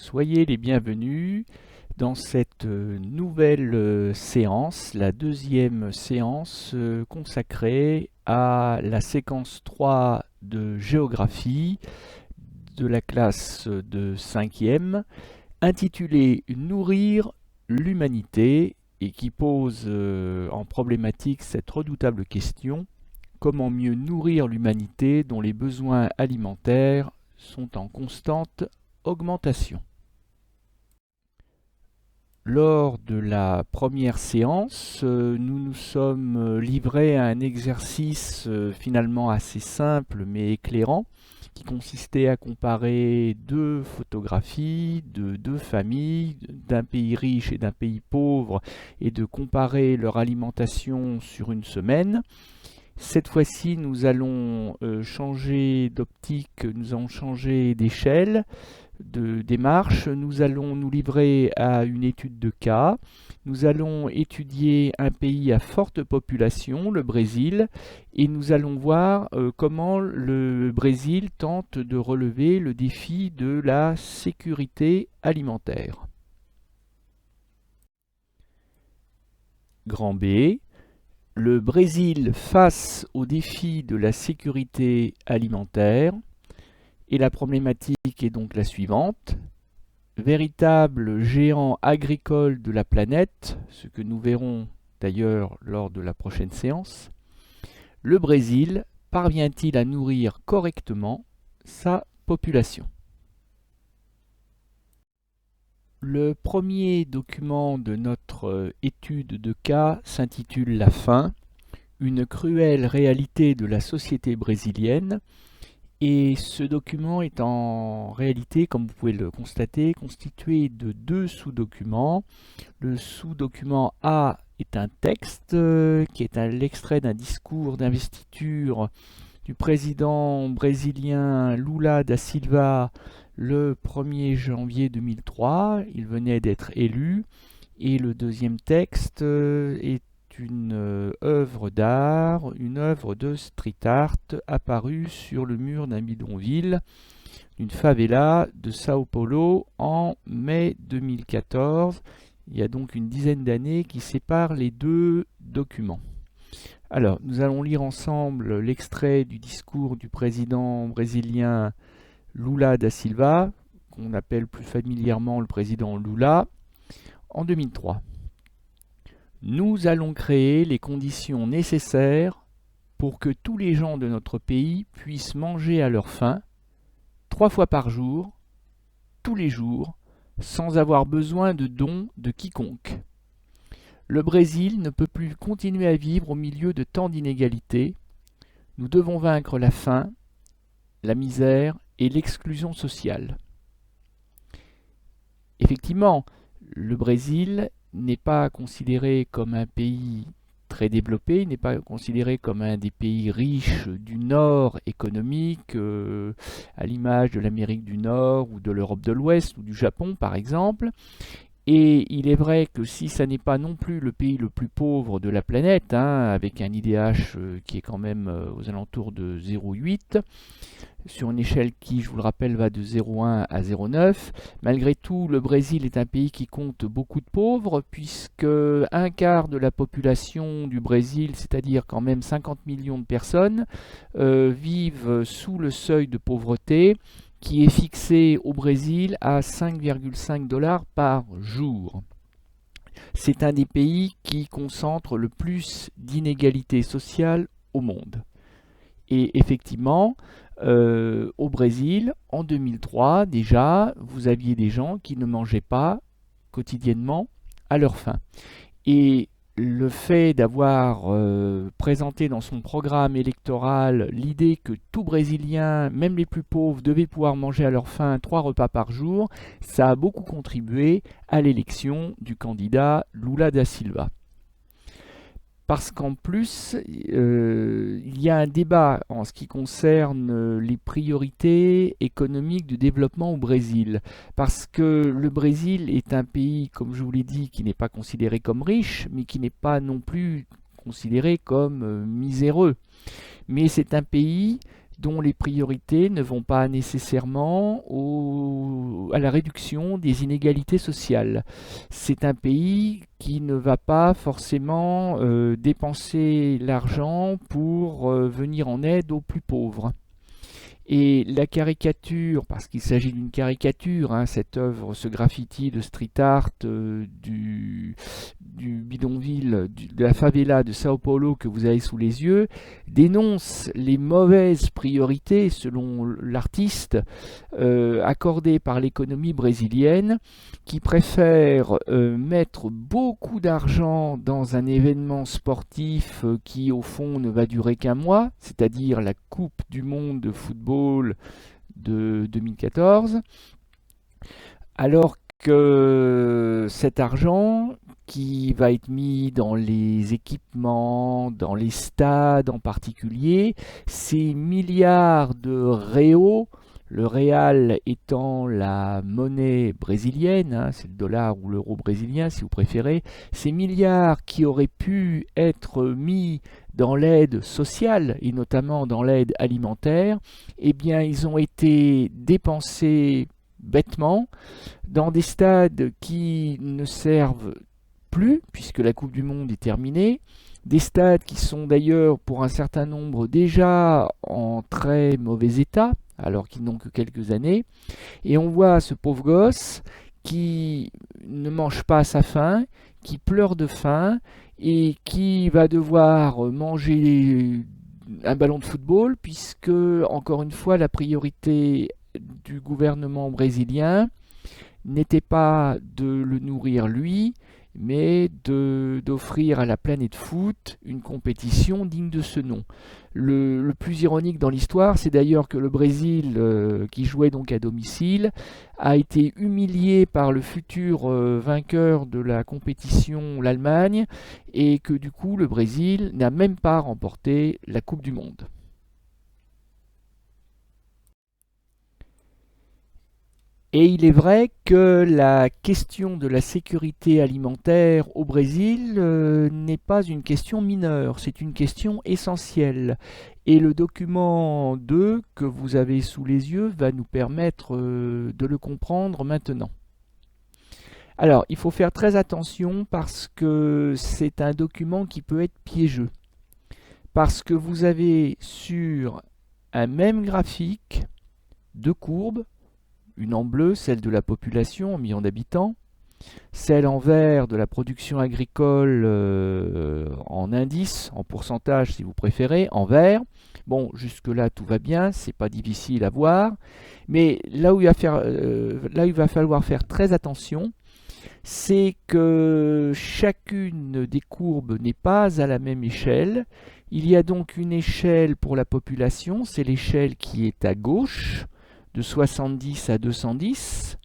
Soyez les bienvenus dans cette nouvelle séance, la deuxième séance consacrée à la séquence 3 de géographie de la classe de 5e, intitulée Nourrir l'humanité et qui pose en problématique cette redoutable question: comment mieux nourrir l'humanité dont les besoins alimentaires sont en constante augmentation? Lors de la première séance, nous nous sommes livrés à un exercice finalement assez simple mais éclairant, qui consistait à comparer deux photographies de deux familles, d'un pays riche et d'un pays pauvre, et de comparer leur alimentation sur une semaine. Cette fois-ci, nous allons changer d'optique, nous allons changer d'échelle, de démarche. Nous allons nous livrer à une étude de cas. Nous allons étudier un pays à forte population, le Brésil, et nous allons voir comment le Brésil tente de relever le défi de la sécurité alimentaire. Grand B. Le Brésil face au défi de la sécurité alimentaire. Et la problématique est donc la suivante: véritable géant agricole de la planète, ce que nous verrons d'ailleurs lors de la prochaine séance, le Brésil parvient-il à nourrir correctement sa population? Le premier document de notre étude de cas s'intitule La faim, une cruelle réalité de la société brésilienne. Et ce document est en réalité, comme vous pouvez le constater, constitué de deux sous-documents. Le sous-document A est un texte qui est l'extrait d'un discours d'investiture du président brésilien Lula da Silva le 1er janvier 2003. Il venait d'être élu. Et le deuxième texte est une œuvre d'art, une œuvre de street art apparue sur le mur d'un bidonville d'une favela de Sao Paulo en mai 2014. Il y a donc une dizaine d'années qui séparent les deux documents. Alors, nous allons lire ensemble l'extrait du discours du président brésilien Lula da Silva, qu'on appelle plus familièrement le président Lula, en 2003. Nous allons créer les conditions nécessaires pour que tous les gens de notre pays puissent manger à leur faim, 3 fois par jour, tous les jours, sans avoir besoin de dons de quiconque. Le Brésil ne peut plus continuer à vivre au milieu de tant d'inégalités. Nous devons vaincre la faim, la misère et l'exclusion sociale. Effectivement, le Brésil n'est pas considéré comme un pays très développé, il n'est pas considéré comme un des pays riches du Nord économique, à l'image de l'Amérique du Nord ou de l'Europe de l'Ouest ou du Japon par exemple. Et il est vrai que si ça n'est pas non plus le pays le plus pauvre de la planète, avec un IDH qui est quand même aux alentours de 0,8, sur une échelle qui, je vous le rappelle, va de 0,1 à 0,9. Malgré tout, le Brésil est un pays qui compte beaucoup de pauvres, puisque un quart de la population du Brésil, c'est-à-dire quand même 50 millions de personnes, vivent sous le seuil de pauvreté, qui est fixé au Brésil à 5,5 $ par jour. C'est un des pays qui concentre le plus d'inégalités sociales au monde. Et effectivement, au Brésil, en 2003, déjà, vous aviez des gens qui ne mangeaient pas quotidiennement à leur faim. Et le fait d'avoir présenté dans son programme électoral l'idée que tout Brésilien, même les plus pauvres, devaient pouvoir manger à leur faim 3 repas par jour, ça a beaucoup contribué à l'élection du candidat Lula da Silva. Parce qu'en plus, il y a un débat en ce qui concerne les priorités économiques du développement au Brésil. Parce que le Brésil est un pays, comme je vous l'ai dit, qui n'est pas considéré comme riche, mais qui n'est pas non plus considéré comme miséreux. Mais c'est un pays dont les priorités ne vont pas nécessairement à la réduction des inégalités sociales. C'est un pays qui ne va pas forcément dépenser l'argent pour venir en aide aux plus pauvres. Et la caricature, parce qu'il s'agit d'une caricature, hein, cette œuvre, ce graffiti de street art du bidonville, de la favela de Sao Paulo que vous avez sous les yeux, dénonce les mauvaises priorités, selon l'artiste, accordées par l'économie brésilienne, qui préfère mettre beaucoup d'argent dans un événement sportif qui, au fond, ne va durer qu'un mois, c'est-à-dire la Coupe du Monde de football de 2014, alors que cet argent qui va être mis dans les équipements, dans les stades en particulier, ces milliards de réaux, le réal étant la monnaie brésilienne, hein, c'est le dollar ou l'euro brésilien si vous préférez, ces milliards qui auraient pu être mis dans l'aide sociale et notamment dans l'aide alimentaire, eh bien ils ont été dépensés bêtement dans des stades qui ne servent plus puisque la Coupe du Monde est terminée, des stades qui sont d'ailleurs pour un certain nombre déjà en très mauvais état alors qu'ils n'ont que quelques années, et on voit ce pauvre gosse qui ne mange pas à sa faim, qui pleure de faim et qui va devoir manger un ballon de football puisque, encore une fois, la priorité du gouvernement brésilien n'était pas de le nourrir lui, mais d'offrir à la planète foot une compétition digne de ce nom. Le plus ironique dans l'histoire, c'est d'ailleurs que le Brésil, qui jouait donc à domicile, a été humilié par le futur vainqueur de la compétition, l'Allemagne, et que du coup le Brésil n'a même pas remporté la Coupe du Monde. Et il est vrai que la question de la sécurité alimentaire au Brésil n'est pas une question mineure, c'est une question essentielle. Et le document 2 que vous avez sous les yeux va nous permettre de le comprendre maintenant. Alors, il faut faire très attention parce que c'est un document qui peut être piégeux. Parce que vous avez sur un même graphique deux courbes, une en bleu, celle de la population en millions d'habitants, celle en vert de la production agricole en indice, en pourcentage si vous préférez, en vert. Bon, jusque-là tout va bien, c'est pas difficile à voir, mais là où il va falloir faire très attention, c'est que chacune des courbes n'est pas à la même échelle. Il y a donc une échelle pour la population, c'est l'échelle qui est à gauche, de 70 à 210,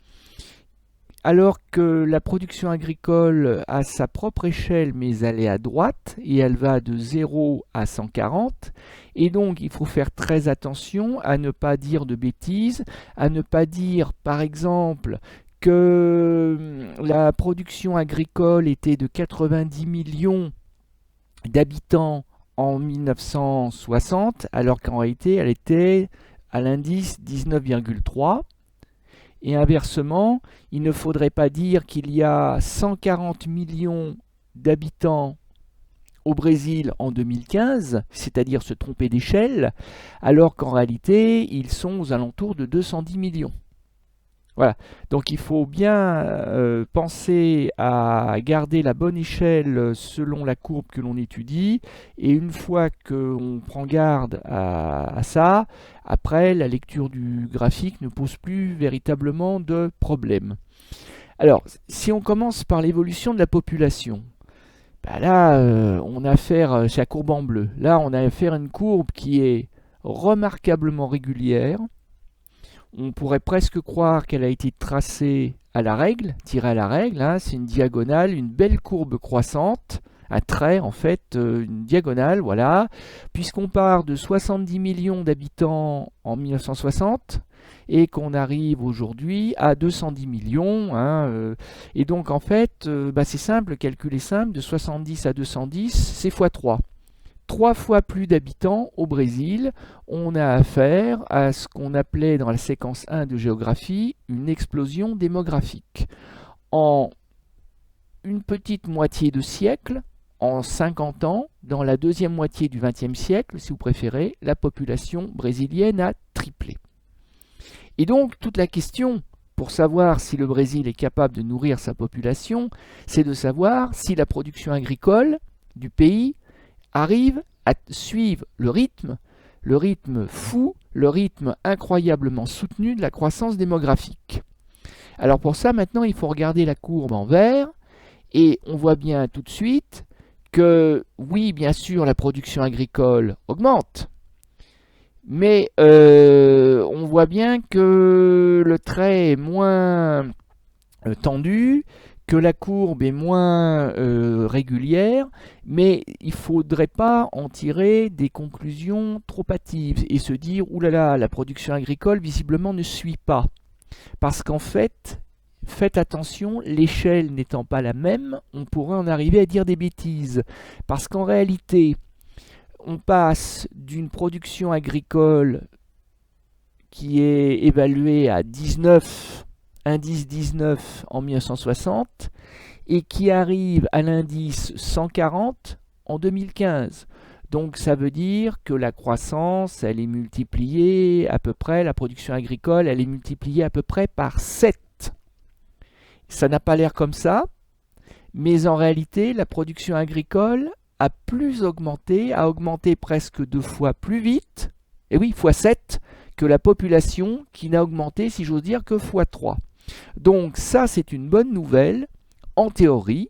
alors que la production agricole a sa propre échelle, mais elle est à droite, et elle va de 0 à 140, et donc il faut faire très attention à ne pas dire de bêtises, à ne pas dire par exemple que la production agricole était de 90 millions d'habitants en 1960, alors qu'en réalité elle était à l'indice 19,3. Et inversement, il ne faudrait pas dire qu'il y a 140 millions d'habitants au Brésil en 2015, c'est-à-dire se tromper d'échelle, alors qu'en réalité, ils sont aux alentours de 210 millions. Voilà, donc il faut bien penser à garder la bonne échelle selon la courbe que l'on étudie, et une fois qu'on prend garde à ça, après la lecture du graphique ne pose plus véritablement de problème. Alors, si on commence par l'évolution de la population, ben là on a affaire, c'est la courbe en bleu, là on a affaire à une courbe qui est remarquablement régulière. On pourrait presque croire qu'elle a été tracée à la règle, tirée à la règle, hein. C'est une diagonale, une belle courbe croissante, un trait en fait, une diagonale, voilà, puisqu'on part de 70 millions d'habitants en 1960 et qu'on arrive aujourd'hui à 210 millions, hein, et donc en fait, c'est simple, le calcul est simple, de 70 à 210, c'est x3. 3 fois plus d'habitants au Brésil. On a affaire à ce qu'on appelait dans la séquence 1 de géographie une explosion démographique. En une petite moitié de siècle, en 50 ans, dans la deuxième moitié du XXe siècle, si vous préférez, la population brésilienne a triplé. Et donc, toute la question pour savoir si le Brésil est capable de nourrir sa population, c'est de savoir si la production agricole du pays arrive à suivre le rythme fou, le rythme incroyablement soutenu de la croissance démographique. Alors pour ça, maintenant, il faut regarder la courbe en vert, et on voit bien tout de suite que, oui, bien sûr, la production agricole augmente, mais on voit bien que le trait est moins tendu, que la courbe est moins régulière, mais il ne faudrait pas en tirer des conclusions trop hâtives et se dire « Ouh là là, la production agricole visiblement ne suit pas ». Parce qu'en fait, faites attention, l'échelle n'étant pas la même, on pourrait en arriver à dire des bêtises. Parce qu'en réalité, on passe d'une production agricole qui est évaluée à 19, indice 19 en 1960, et qui arrive à l'indice 140 en 2015. Donc ça veut dire que la croissance, elle est multipliée à peu près, la production agricole, elle est multipliée à peu près par 7. Ça n'a pas l'air comme ça, mais en réalité, la production agricole a plus augmenté, a augmenté presque 2 fois plus vite, et oui, fois 7, que la population qui n'a augmenté, si j'ose dire, que fois 3. Donc ça, c'est une bonne nouvelle. En théorie,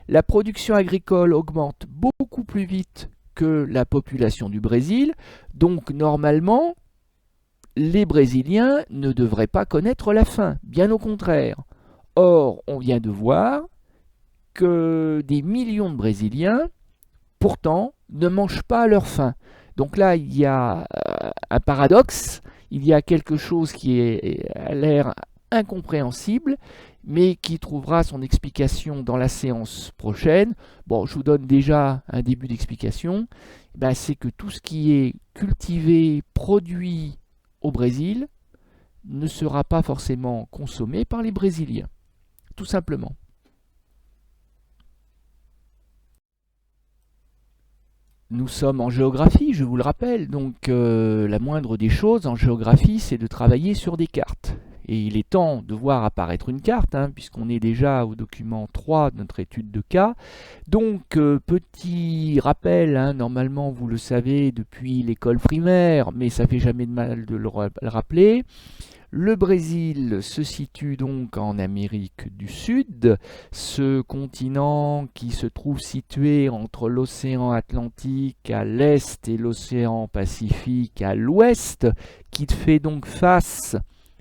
la production agricole augmente beaucoup plus vite que la population du Brésil, donc normalement, les Brésiliens ne devraient pas connaître la faim, bien au contraire. Or, on vient de voir que des millions de Brésiliens, pourtant, ne mangent pas à leur faim. Donc là, il y a un paradoxe, il y a quelque chose qui a l'air incompréhensible, mais qui trouvera son explication dans la séance prochaine. Bon, je vous donne déjà un début d'explication. C'est que tout ce qui est cultivé, produit au Brésil, ne sera pas forcément consommé par les Brésiliens, tout simplement. Nous sommes en géographie, je vous le rappelle, donc la moindre des choses en géographie, c'est de travailler sur des cartes. Et il est temps de voir apparaître une carte, puisqu'on est déjà au document 3 de notre étude de cas. Donc, petit rappel, normalement vous le savez depuis l'école primaire, mais ça fait jamais de mal de le rappeler. Le Brésil se situe donc en Amérique du Sud, ce continent qui se trouve situé entre l'océan Atlantique à l'est et l'océan Pacifique à l'ouest, qui fait donc face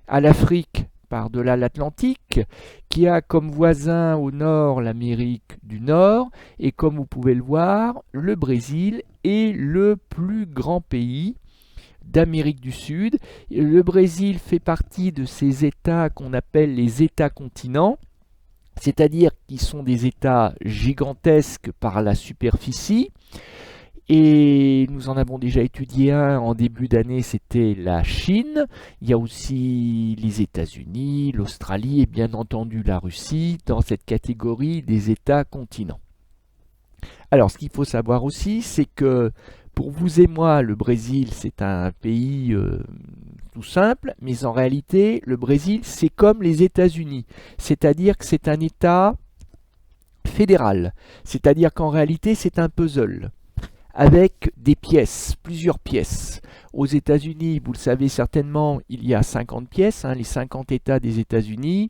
à l'Afrique par-delà l'Atlantique, qui a comme voisin au nord l'Amérique du Nord, et comme vous pouvez le voir, le Brésil est le plus grand pays d'Amérique du Sud. Le Brésil fait partie de ces États qu'on appelle les États-continents, c'est-à-dire qu'ils sont des États gigantesques par la superficie. Et nous en avons déjà étudié un en début d'année, c'était la Chine. Il y a aussi les États-Unis, l'Australie et bien entendu la Russie dans cette catégorie des États-continents. Alors ce qu'il faut savoir aussi, c'est que pour vous et moi, le Brésil c'est un pays tout simple, mais en réalité le Brésil c'est comme les États-Unis, c'est-à-dire que c'est un État fédéral, c'est-à-dire qu'en réalité c'est un puzzle avec des pièces, plusieurs pièces. Aux États-Unis, vous le savez certainement, il y a 50 pièces, les 50 États des États-Unis.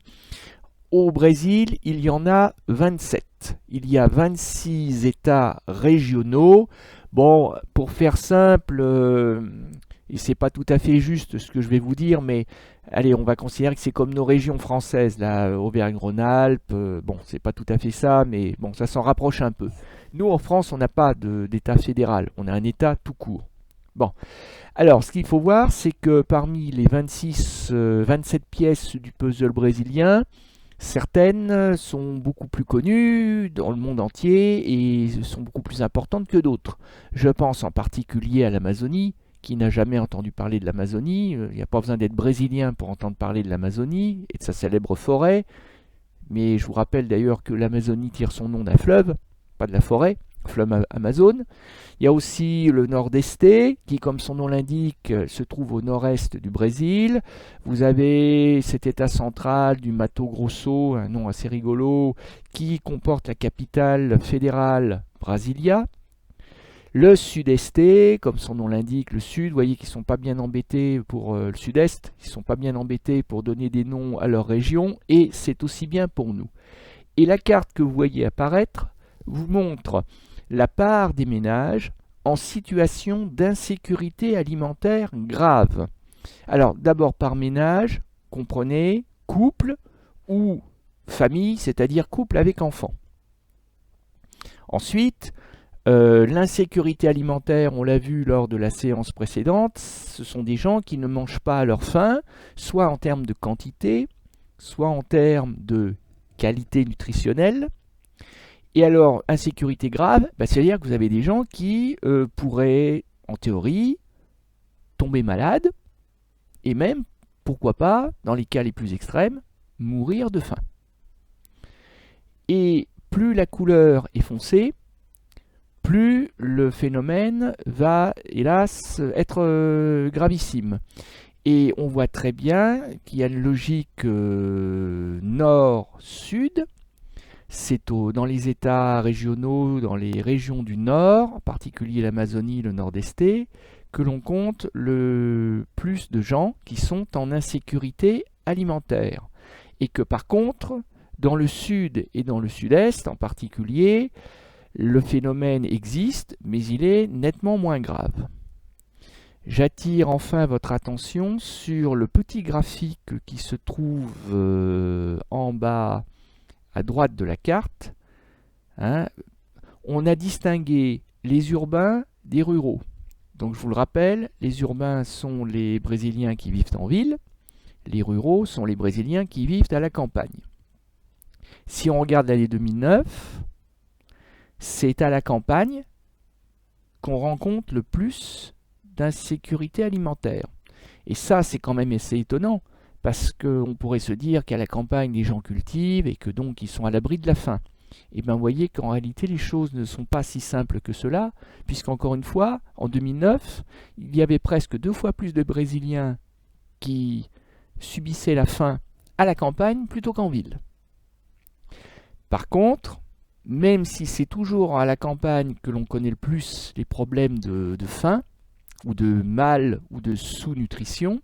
Au Brésil, il y en a 27. Il y a 26 États régionaux. Bon, pour faire simple, et c'est pas tout à fait juste ce que je vais vous dire, mais allez, on va considérer que c'est comme nos régions françaises, là, Auvergne-Rhône-Alpes. Bon, c'est pas tout à fait ça, mais bon, ça s'en rapproche un peu. Nous, en France, on n'a pas d'État fédéral, on a un État tout court. Bon, alors, ce qu'il faut voir, c'est que parmi les 27 pièces du puzzle brésilien, Certaines sont beaucoup plus connues dans le monde entier et sont beaucoup plus importantes que d'autres. Je pense en particulier à l'Amazonie. Qui n'a jamais entendu parler de l'Amazonie? Il n'y a pas besoin d'être brésilien pour entendre parler de l'Amazonie et de sa célèbre forêt. Mais je vous rappelle d'ailleurs que l'Amazonie tire son nom d'un fleuve, pas de la forêt, fleuve Amazone. Il y a aussi le Nordeste, qui, comme son nom l'indique, se trouve au nord-est du Brésil. Vous avez cet état central du Mato Grosso, un nom assez rigolo, qui comporte la capitale fédérale Brasilia. Le sud-est, comme son nom l'indique, le sud, vous voyez qu'ils ne sont pas bien embêtés pour le sud-est, ils ne sont pas bien embêtés pour donner des noms à leur région, et c'est aussi bien pour nous. Et la carte que vous voyez apparaître vous montre la part des ménages en situation d'insécurité alimentaire grave. Alors d'abord par ménage, comprenez, couple ou famille, c'est-à-dire couple avec enfant. Ensuite, l'insécurité alimentaire, on l'a vu lors de la séance précédente, ce sont des gens qui ne mangent pas à leur faim, soit en termes de quantité, soit en termes de qualité nutritionnelle. Et alors, insécurité grave, c'est-à-dire que vous avez des gens qui pourraient, en théorie, tomber malades, et même, pourquoi pas, dans les cas les plus extrêmes, mourir de faim. Et plus la couleur est foncée, plus le phénomène va, hélas, être gravissime. Et on voit très bien qu'il y a une logique nord-sud. C'est dans les États régionaux, dans les régions du nord, en particulier l'Amazonie, le nord-est, que l'on compte le plus de gens qui sont en insécurité alimentaire. Et que par contre, dans le sud et dans le sud-est en particulier, le phénomène existe, mais il est nettement moins grave. J'attire enfin votre attention sur le petit graphique qui se trouve en bas à droite de la carte. On a distingué les urbains des ruraux. Donc je vous le rappelle, les urbains sont les Brésiliens qui vivent en ville, les ruraux sont les Brésiliens qui vivent à la campagne. Si on regarde l'année 2009, c'est à la campagne qu'on rencontre le plus d'insécurité alimentaire. Et ça, c'est quand même assez étonnant, parce qu'on pourrait se dire qu'à la campagne, les gens cultivent et que donc ils sont à l'abri de la faim. Et bien vous voyez qu'en réalité, les choses ne sont pas si simples que cela, puisqu'encore une fois, en 2009, il y avait presque 2 fois plus de Brésiliens qui subissaient la faim à la campagne plutôt qu'en ville. Par contre, même si c'est toujours à la campagne que l'on connaît le plus les problèmes de faim, ou de mal, ou de sous-nutrition,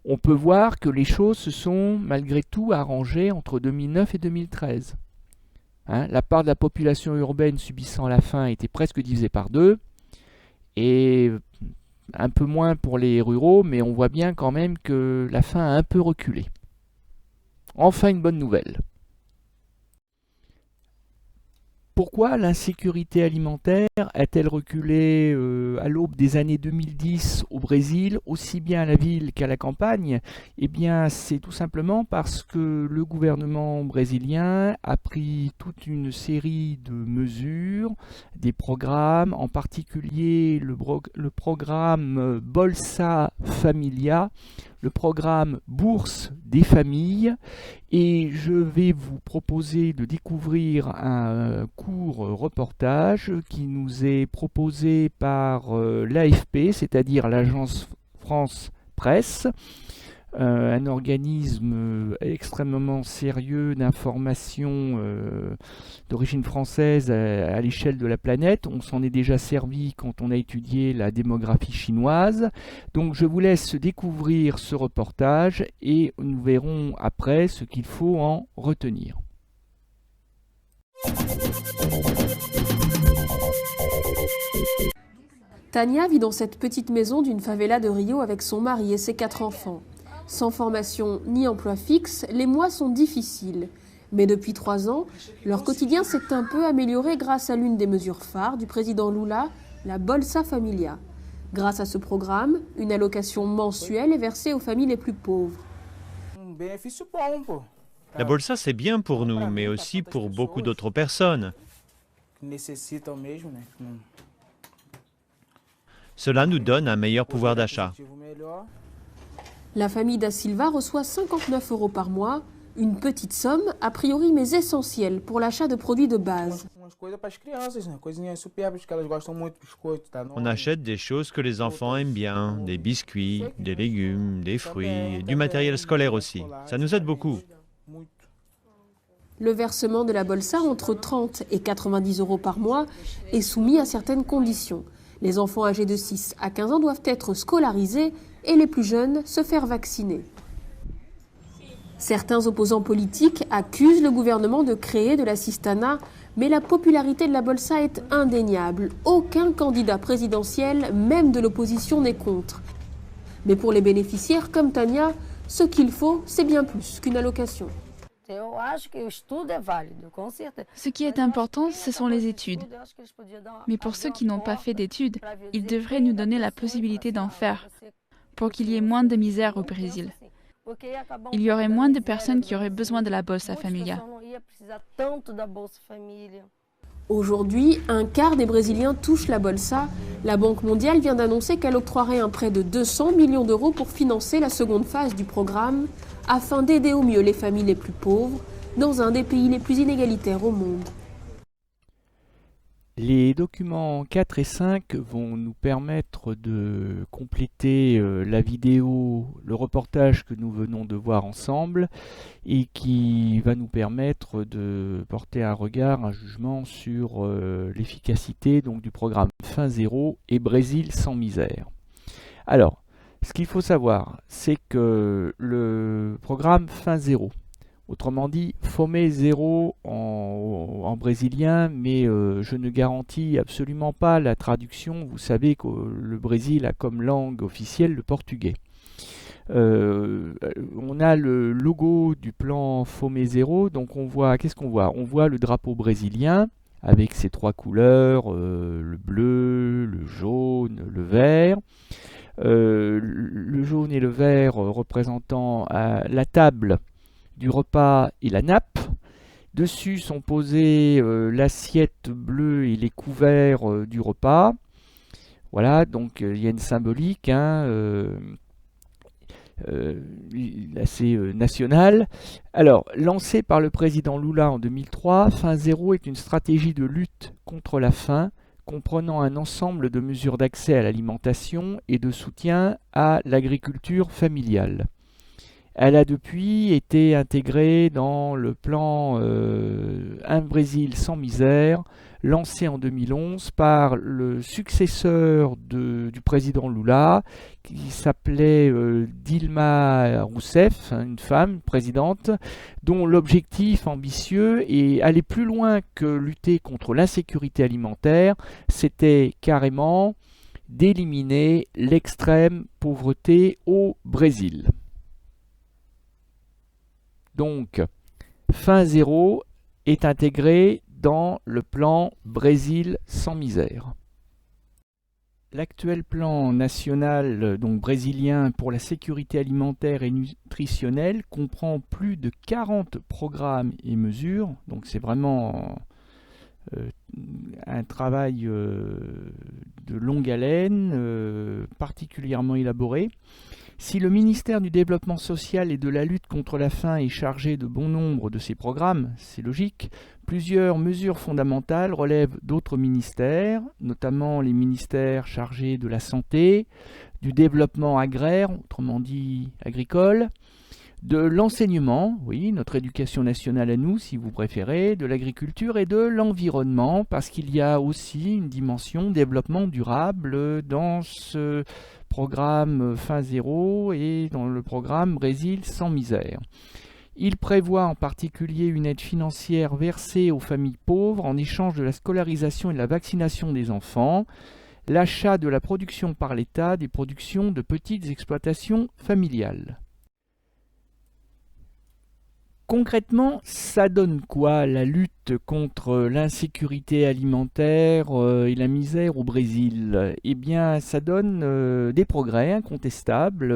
on peut voir que les choses se sont malgré tout arrangées entre 2009 et 2013. La part de la population urbaine subissant la faim était presque divisée par 2, et un peu moins pour les ruraux, mais on voit bien quand même que la faim a un peu reculé. Enfin une bonne nouvelle. Pourquoi l'insécurité alimentaire a-t-elle reculé à l'aube des années 2010 au Brésil, aussi bien à la ville qu'à la campagne? Eh bien, c'est tout simplement parce que le gouvernement brésilien a pris toute une série de mesures, des programmes, en particulier le programme Bolsa Familia, le programme Bourse des familles, et je vais vous proposer de découvrir un court reportage qui nous est proposé par l'AFP, c'est-à-dire l'Agence France Presse, un organisme extrêmement sérieux d'information d'origine française à l'échelle de la planète. On s'en est déjà servi quand on a étudié la démographie chinoise. Donc je vous laisse découvrir ce reportage et nous verrons après ce qu'il faut en retenir. Tania vit dans cette petite maison d'une favela de Rio avec son mari et ses 4 enfants. Sans formation ni emploi fixe, les mois sont difficiles. Mais depuis 3 ans, leur quotidien s'est un peu amélioré grâce à l'une des mesures phares du président Lula, la Bolsa Familia. Grâce à ce programme, une allocation mensuelle est versée aux familles les plus pauvres. Benefício bom, pô. La Bolsa, c'est bien pour nous, mais aussi pour beaucoup d'autres personnes. Cela nous donne un meilleur pouvoir d'achat. La famille da Silva reçoit 59 € par mois, une petite somme, a priori mais essentielle pour l'achat de produits de base. On achète des choses que les enfants aiment bien, des biscuits, des légumes, des fruits, du matériel scolaire aussi. Ça nous aide beaucoup. Le versement de la Bolsa entre 30 et 90 € par mois est soumis à certaines conditions. Les enfants âgés de 6 à 15 ans doivent être scolarisés et les plus jeunes se faire vacciner. Certains opposants politiques accusent le gouvernement de créer de l'assistanat, mais la popularité de la Bolsa est indéniable. Aucun candidat présidentiel, même de l'opposition, n'est contre. Mais pour les bénéficiaires comme Tania, ce qu'il faut, c'est bien plus qu'une allocation. Ce qui est important, ce sont les études. Mais pour ceux qui n'ont pas fait d'études, ils devraient nous donner la possibilité d'en faire, pour qu'il y ait moins de misère au Brésil. Il y aurait moins de personnes qui auraient besoin de la Bolsa Familia. Aujourd'hui, un quart des Brésiliens touchent la Bolsa. La Banque mondiale vient d'annoncer qu'elle octroierait un prêt de 200 millions d'euros pour financer la seconde phase du programme, afin d'aider au mieux les familles les plus pauvres, dans un des pays les plus inégalitaires au monde. Les documents 4 et 5 vont nous permettre de compléter la vidéo, le reportage que nous venons de voir ensemble et qui va nous permettre de porter un regard, un jugement sur l'efficacité donc, du programme Fin Zéro et Brésil sans misère. Alors, ce qu'il faut savoir, c'est que le programme Fin Zéro, autrement dit, Fome Zéro en brésilien, mais je ne garantis absolument pas la traduction. Vous savez que le Brésil a comme langue officielle le portugais. On a le logo du plan Fome Zéro, donc on voit, qu'est-ce qu'on voit? On voit le drapeau brésilien avec ses trois couleurs, le bleu, le jaune, le vert. Le jaune et le vert représentant la table du repas et la nappe. Dessus sont posés l'assiette bleue et les couverts du repas. Voilà, donc il y a une symbolique assez nationale. Alors, lancée par le président Lula en 2003, Fin Zéro est une stratégie de lutte contre la faim, comprenant un ensemble de mesures d'accès à l'alimentation et de soutien à l'agriculture familiale. Elle a depuis été intégrée dans le plan Un Brésil sans misère, lancé en 2011 par le successeur du président Lula, qui s'appelait Dilma Rousseff, une femme présidente, dont l'objectif ambitieux est aller plus loin que lutter contre l'insécurité alimentaire, c'était carrément d'éliminer l'extrême pauvreté au Brésil. Donc, Fin Zéro est intégré dans le plan Brésil sans misère. L'actuel plan national donc brésilien pour la sécurité alimentaire et nutritionnelle comprend plus de 40 programmes et mesures, donc c'est vraiment un travail de longue haleine, particulièrement élaboré. Si le ministère du Développement social et de la lutte contre la faim est chargé de bon nombre de ces programmes, c'est logique, plusieurs mesures fondamentales relèvent d'autres ministères, notamment les ministères chargés de la santé, du développement agraire, autrement dit agricole, de l'enseignement, oui, notre éducation nationale à nous si vous préférez, de l'agriculture et de l'environnement, parce qu'il y a aussi une dimension développement durable dans ce programme Fin Zéro et dans le programme Brésil sans misère. Il prévoit en particulier une aide financière versée aux familles pauvres en échange de la scolarisation et de la vaccination des enfants, l'achat de la production par l'État des productions de petites exploitations familiales. Concrètement, ça donne quoi la lutte contre l'insécurité alimentaire et la misère au Brésil? Eh bien, ça donne des progrès incontestables,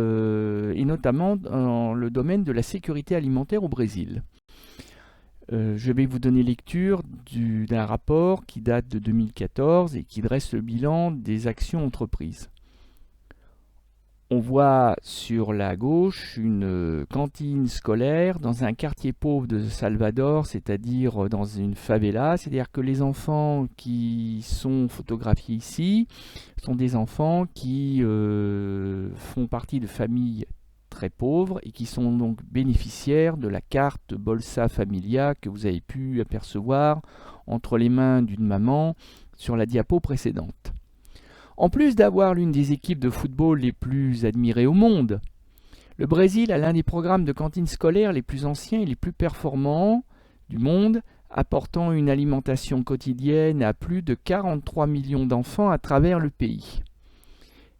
et notamment dans le domaine de la sécurité alimentaire au Brésil. Je vais vous donner lecture d'un rapport qui date de 2014 et qui dresse le bilan des actions entreprises. On voit sur la gauche une cantine scolaire dans un quartier pauvre de Salvador, c'est-à-dire dans une favela. C'est-à-dire que les enfants qui sont photographiés ici sont des enfants qui font partie de familles très pauvres et qui sont donc bénéficiaires de la carte Bolsa Familia que vous avez pu apercevoir entre les mains d'une maman sur la diapo précédente. En plus d'avoir l'une des équipes de football les plus admirées au monde, le Brésil a l'un des programmes de cantine scolaire les plus anciens et les plus performants du monde, apportant une alimentation quotidienne à plus de 43 millions d'enfants à travers le pays.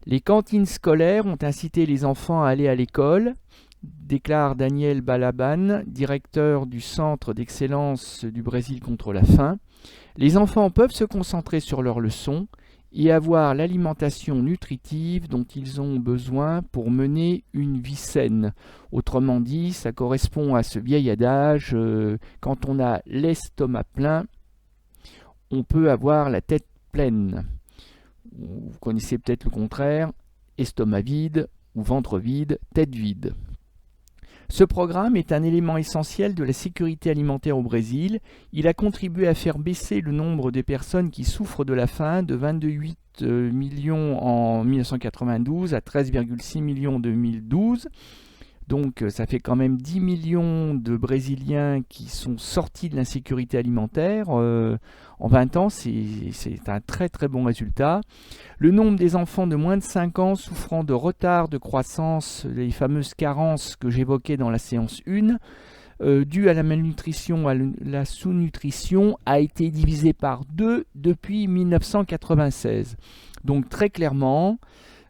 Les cantines scolaires ont incité les enfants à aller à l'école, déclare Daniel Balaban, directeur du Centre d'excellence du Brésil contre la faim. Les enfants peuvent se concentrer sur leurs leçons et avoir l'alimentation nutritive dont ils ont besoin pour mener une vie saine. Autrement dit, ça correspond à ce vieil adage, quand on a l'estomac plein, on peut avoir la tête pleine. Vous connaissez peut-être le contraire, estomac vide ou ventre vide, tête vide. Ce programme est un élément essentiel de la sécurité alimentaire au Brésil. Il a contribué à faire baisser le nombre de personnes qui souffrent de la faim de 22,8 millions en 1992 à 13,6 millions en 2012. Donc ça fait quand même 10 millions de Brésiliens qui sont sortis de l'insécurité alimentaire. En 20 ans, c'est un très très bon résultat. Le nombre des enfants de moins de 5 ans souffrant de retard de croissance, les fameuses carences que j'évoquais dans la séance 1, dues à la malnutrition, à la sous-nutrition, a été divisé par 2 depuis 1996. Donc très clairement,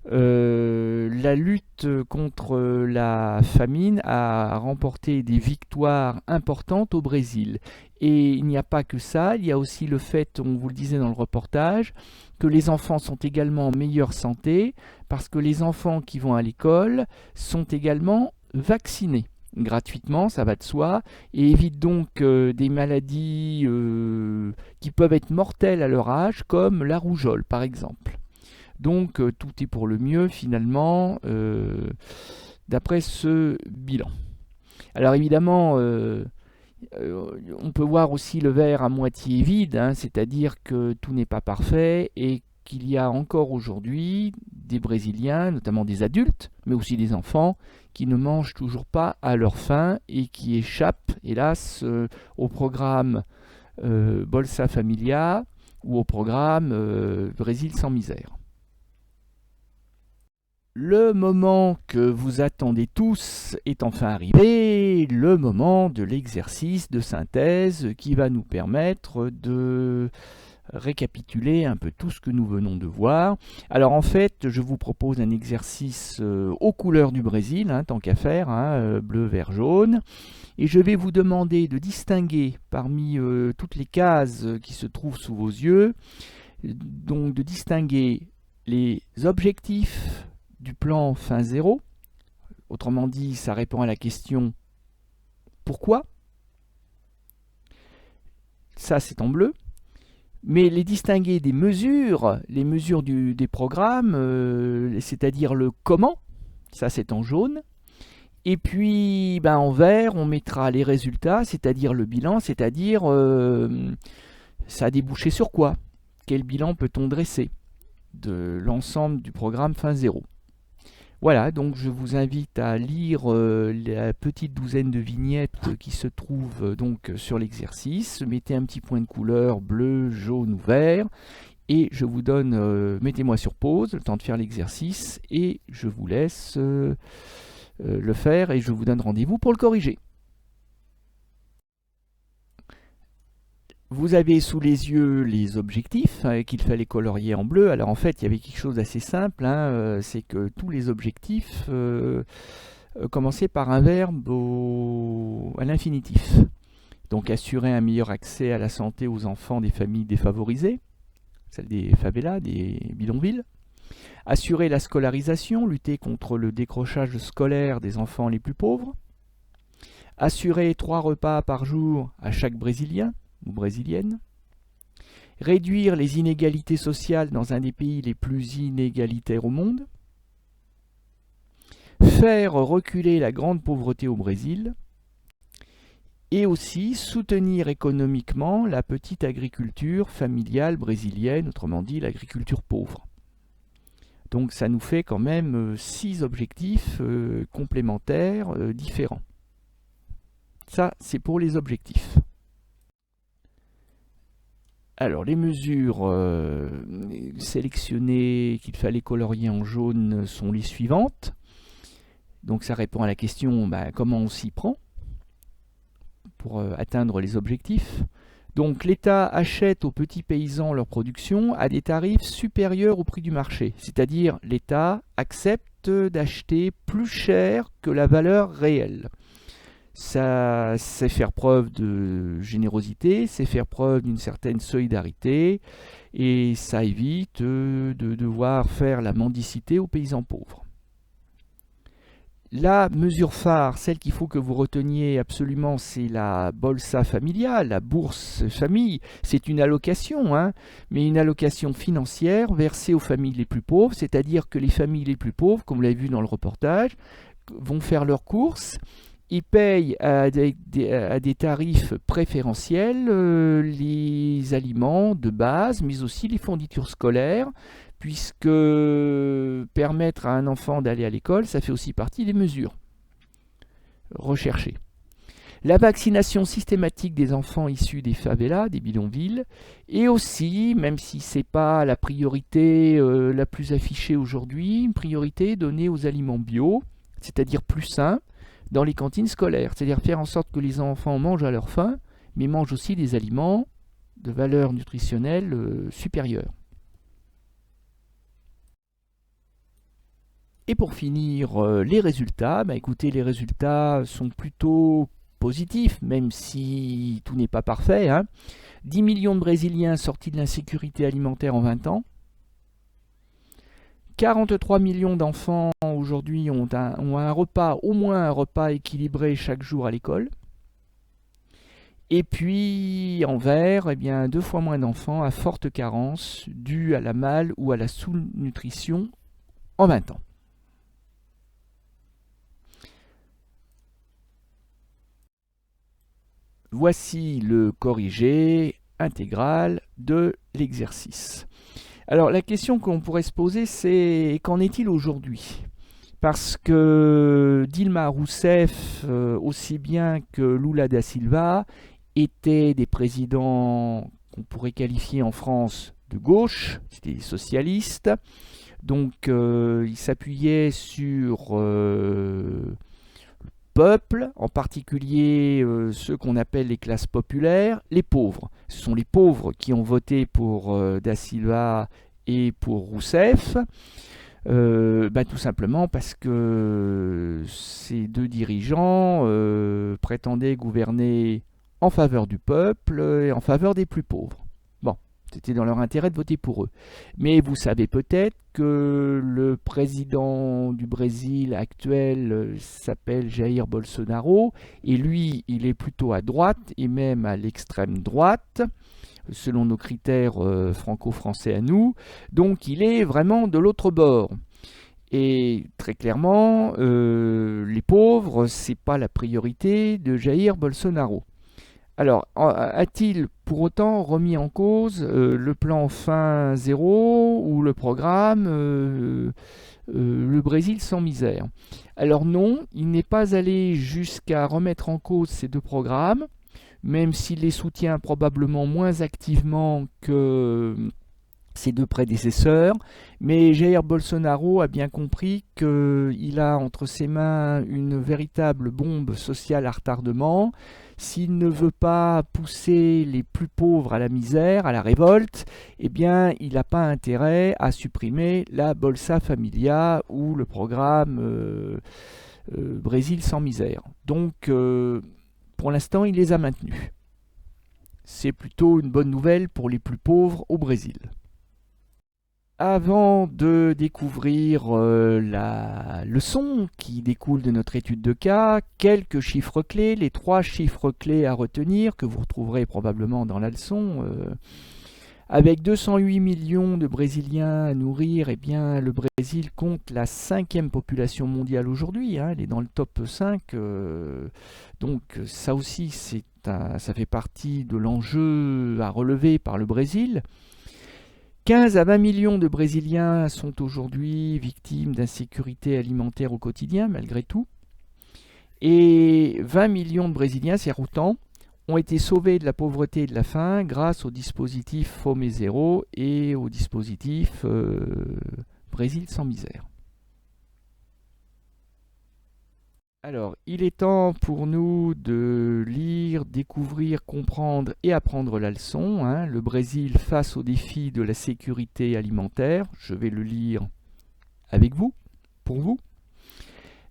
la lutte contre la famine a remporté des victoires importantes au Brésil. Et il n'y a pas que ça, il y a aussi le fait, on vous le disait dans le reportage, que les enfants sont également en meilleure santé parce que les enfants qui vont à l'école sont également vaccinés gratuitement, ça va de soi, et évitent donc des maladies qui peuvent être mortelles à leur âge, comme la rougeole par exemple. Donc tout est pour le mieux finalement, d'après ce bilan. Alors évidemment, on peut voir aussi le verre à moitié vide, hein, c'est-à-dire que tout n'est pas parfait et qu'il y a encore aujourd'hui des Brésiliens, notamment des adultes, mais aussi des enfants, qui ne mangent toujours pas à leur faim et qui échappent, hélas, au programme Bolsa Familia ou au programme Brésil sans misère. Le moment que vous attendez tous est enfin arrivé, le moment de l'exercice de synthèse qui va nous permettre de récapituler un peu tout ce que nous venons de voir. Alors en fait, je vous propose un exercice aux couleurs du Brésil, hein, tant qu'à faire, hein, bleu, vert, jaune. Et je vais vous demander de distinguer parmi toutes les cases qui se trouvent sous vos yeux, donc de distinguer les objectifs du plan fin zéro. Autrement dit, ça répond à la question pourquoi. Ça, c'est en bleu. Mais les distinguer des mesures, les mesures des programmes, c'est-à-dire le comment, ça c'est en jaune. Et puis en vert, on mettra les résultats, c'est-à-dire le bilan, c'est-à-dire ça a débouché sur quoi? Quel bilan peut-on dresser de l'ensemble du programme fin zéro? Voilà, donc je vous invite à lire la petite douzaine de vignettes qui se trouvent donc sur l'exercice. Mettez un petit point de couleur bleu, jaune ou vert. Et je vous donne, mettez-moi sur pause, le temps de faire l'exercice. Et je vous laisse le faire et je vous donne rendez-vous pour le corriger. Vous avez sous les yeux les objectifs qu'il fallait colorier en bleu. Alors en fait, il y avait quelque chose d'assez simple, hein, c'est que tous les objectifs commençaient par un verbe à l'infinitif. Donc assurer un meilleur accès à la santé aux enfants des familles défavorisées, celles des favelas, des bidonvilles. Assurer la scolarisation, lutter contre le décrochage scolaire des enfants les plus pauvres. assurer 3 repas par jour à chaque Brésilien ou Brésilienne, réduire les inégalités sociales dans un des pays les plus inégalitaires au monde, faire reculer la grande pauvreté au Brésil, et aussi soutenir économiquement la petite agriculture familiale brésilienne, autrement dit l'agriculture pauvre. Donc ça nous fait quand même 6 objectifs complémentaires différents. Ça, c'est pour les objectifs. Alors, les mesures sélectionnées qu'il fallait colorier en jaune sont les suivantes. Donc ça répond à la question comment on s'y prend pour atteindre les objectifs. Donc l'État achète aux petits paysans leur production à des tarifs supérieurs au prix du marché. C'est-à-dire l'État accepte d'acheter plus cher que la valeur réelle. Ça, c'est faire preuve de générosité, c'est faire preuve d'une certaine solidarité et ça évite de devoir faire la mendicité aux paysans pauvres. La mesure phare, celle qu'il faut que vous reteniez absolument, c'est la Bolsa Familia, la bourse famille. C'est une allocation, mais une allocation financière versée aux familles les plus pauvres, c'est-à-dire que les familles les plus pauvres, comme vous l'avez vu dans le reportage, vont faire leurs courses. Ils payent à des tarifs préférentiels les aliments de base, mais aussi les fournitures scolaires, puisque permettre à un enfant d'aller à l'école, ça fait aussi partie des mesures recherchées. La vaccination systématique des enfants issus des favelas, des bidonvilles, et aussi, même si ce n'est pas la priorité la plus affichée aujourd'hui, une priorité donnée aux aliments bio, c'est-à-dire plus sains, dans les cantines scolaires, c'est-à-dire faire en sorte que les enfants mangent à leur faim, mais mangent aussi des aliments de valeur nutritionnelle supérieure. Et pour finir, les résultats, écoutez, les résultats sont plutôt positifs, même si tout n'est pas parfait. 10 millions de Brésiliens sortis de l'insécurité alimentaire en 20 ans. 43 millions d'enfants aujourd'hui ont un repas, au moins un repas équilibré chaque jour à l'école. Et puis en vert, 2 fois moins d'enfants à forte carence due à la mal ou à la sous-nutrition en 20 ans. Voici le corrigé intégral de l'exercice. Alors la question qu'on pourrait se poser, c'est qu'en est-il aujourd'hui? Parce que Dilma Rousseff, aussi bien que Lula da Silva, étaient des présidents qu'on pourrait qualifier en France de gauche, c'était des socialistes. Donc ils s'appuyaient sur le peuple, en particulier ceux qu'on appelle les classes populaires, les pauvres. Ce sont les pauvres qui ont voté pour Da Silva et pour Rousseff, tout simplement parce que ces deux dirigeants prétendaient gouverner en faveur du peuple et en faveur des plus pauvres. Bon, c'était dans leur intérêt de voter pour eux. Mais vous savez peut-être que le président du Brésil actuel s'appelle Jair Bolsonaro, et lui, il est plutôt à droite, et même à l'extrême droite, selon nos critères franco-français à nous, donc il est vraiment de l'autre bord. Et très clairement, les pauvres, c'est pas la priorité de Jair Bolsonaro. Alors, a-t-il pour autant remis en cause le plan Faim Zéro ou le programme Le Brésil sans misère? Alors non, il n'est pas allé jusqu'à remettre en cause ces deux programmes, même s'il les soutient probablement moins activement que ses deux prédécesseurs, mais Jair Bolsonaro a bien compris qu'il a entre ses mains une véritable bombe sociale à retardement. S'il ne veut pas pousser les plus pauvres à la misère, à la révolte, eh bien, il n'a pas intérêt à supprimer la Bolsa Familia ou le programme Brésil sans misère. Donc, pour l'instant, il les a maintenus. C'est plutôt une bonne nouvelle pour les plus pauvres au Brésil. Avant de découvrir la leçon qui découle de notre étude de cas, quelques chiffres clés, les 3 chiffres clés à retenir que vous retrouverez probablement dans la leçon. Avec 208 millions de Brésiliens à nourrir, eh bien, le Brésil compte la 5e population mondiale aujourd'hui, hein, elle est dans le top 5, donc ça aussi ça fait partie de l'enjeu à relever par le Brésil. 15 à 20 millions de Brésiliens sont aujourd'hui victimes d'insécurité alimentaire au quotidien, malgré tout. Et 20 millions de Brésiliens, c'est autant, ont été sauvés de la pauvreté et de la faim grâce au dispositif Fome Zero et au dispositif Brésil sans misère. Alors, il est temps pour nous de lire, découvrir, comprendre et apprendre la leçon, hein, le Brésil face au défi de la sécurité alimentaire. Je vais le lire avec vous, pour vous.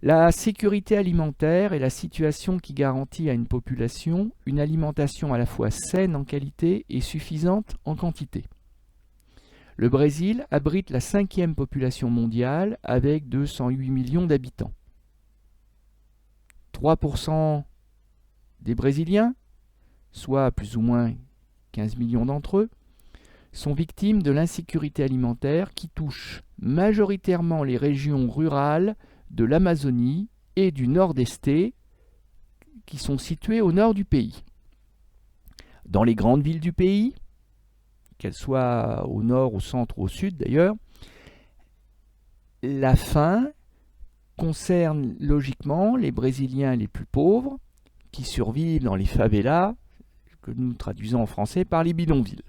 La sécurité alimentaire est la situation qui garantit à une population une alimentation à la fois saine en qualité et suffisante en quantité. Le Brésil abrite la 5e population mondiale avec 208 millions d'habitants. 3% des Brésiliens, soit plus ou moins 15 millions d'entre eux, sont victimes de l'insécurité alimentaire qui touche majoritairement les régions rurales de l'Amazonie et du Nord-Est qui sont situées au nord du pays. Dans les grandes villes du pays, qu'elles soient au nord, au centre ou au sud d'ailleurs, la faim concerne logiquement les Brésiliens les plus pauvres qui survivent dans les favelas, que nous traduisons en français par les bidonvilles.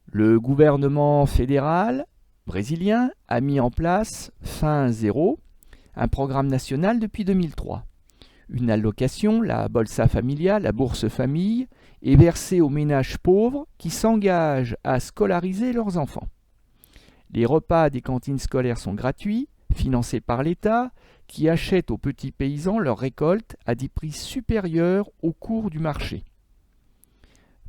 Le gouvernement fédéral brésilien a mis en place Faim Zéro, un programme national depuis 2003. Une allocation, la Bolsa Familia, la bourse famille, est versée aux ménages pauvres qui s'engagent à scolariser leurs enfants. Les repas des cantines scolaires sont gratuits, financés par l'État, qui achètent aux petits paysans leurs récoltes à des prix supérieurs au cours du marché.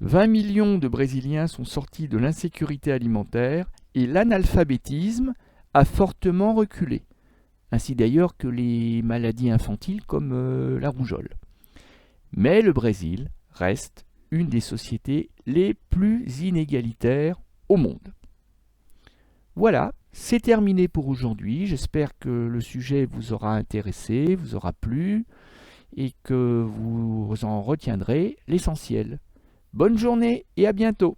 20 millions de Brésiliens sont sortis de l'insécurité alimentaire et l'analphabétisme a fortement reculé, ainsi d'ailleurs que les maladies infantiles comme la rougeole. Mais le Brésil reste une des sociétés les plus inégalitaires au monde. Voilà, c'est terminé pour aujourd'hui. J'espère que le sujet vous aura intéressé, vous aura plu et que vous en retiendrez l'essentiel. Bonne journée et à bientôt.